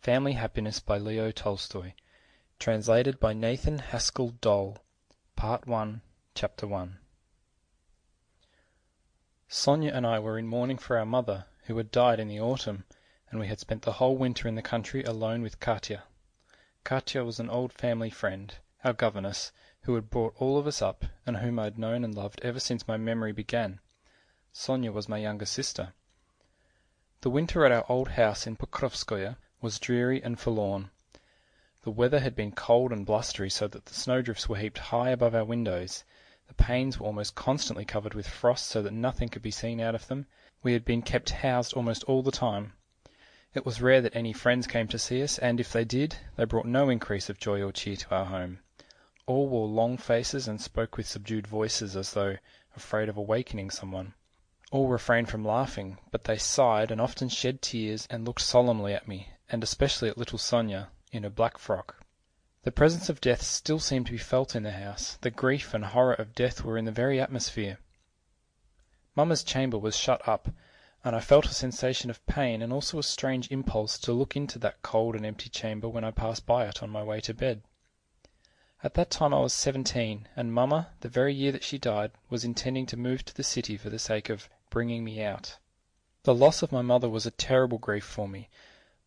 Family Happiness by Leo Tolstoy. Translated by Nathan Haskell Dole. Part 1, Chapter 1. Sonia and I were in mourning for our mother, who had died in the autumn, and we had spent the whole winter in the country alone with Katya. Katya was an old family friend, our governess, who had brought all of us up, and whom I had known and loved ever since my memory began. Sonia was my younger sister. The winter at our old house in Pokrovskoye was dreary and forlorn. The weather had been cold and blustery, so that the snowdrifts were heaped high above our windows. The panes were almost constantly covered with frost, so that nothing could be seen out of them. We had been kept housed almost all the time. It was rare that any friends came to see us, and if they did, they brought no increase of joy or cheer to our home. All wore long faces and spoke with subdued voices, as though afraid of awakening someone. All refrained from laughing, but they sighed and often shed tears and looked solemnly at me, and especially at little Sonia, in her black frock. The presence of death still seemed to be felt in the house. The grief and horror of death were in the very atmosphere. Mamma's chamber was shut up, and I felt a sensation of pain and also a strange impulse to look into that cold and empty chamber when I passed by it on my way to bed. At that time I was 17, and Mamma, the very year that she died, was intending to move to the city for the sake of bringing me out. The loss of my mother was a terrible grief for me,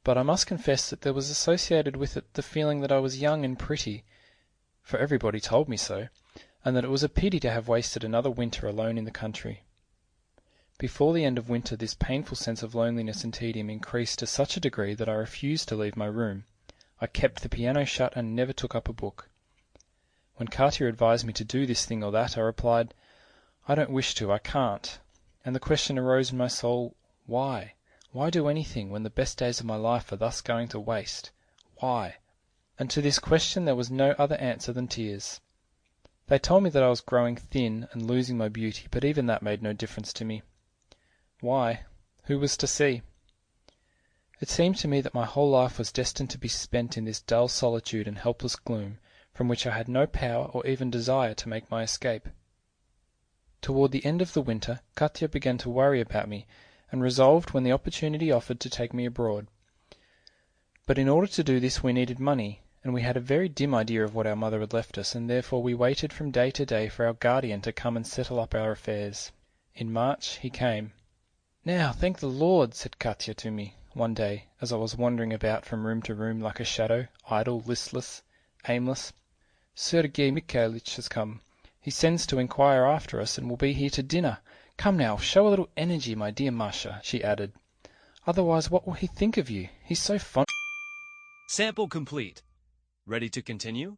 but I must confess that there was associated with it the feeling that I was young and pretty, for everybody told me so, and that it was a pity to have wasted another winter alone in the country. Before the end of winter this painful sense of loneliness and tedium increased to such a degree that I refused to leave my room. I kept the piano shut and never took up a book. When Katya advised me to do this thing or that, I replied, "I don't wish to, I can't." And the question arose in my soul, why? Why do anything when the best days of my life are thus going to waste? Why? And to this question there was no other answer than tears. They told me that I was growing thin and losing my beauty, but even that made no difference to me. Why? Who was to see? It seemed to me that my whole life was destined to be spent in this dull solitude and helpless gloom, from which I had no power or even desire to make my escape. Toward the end of the winter, Katya began to worry about me, and resolved when the opportunity offered to take me abroad. But in order to do this we needed money, and we had a very dim idea of what our mother had left us, and therefore we waited from day to day for our guardian to come and settle up our affairs. In March he came. "Now, thank the Lord," said Katya to me, one day, as I was wandering about from room to room like a shadow, idle, listless, aimless. "Sergyei Mikhailitch has come. He sends to inquire after us, and will be here to dinner. Come now, show a little energy, my dear Masha," she added. "Otherwise, what will he think of you? He's so fond." Sample complete. Ready to continue?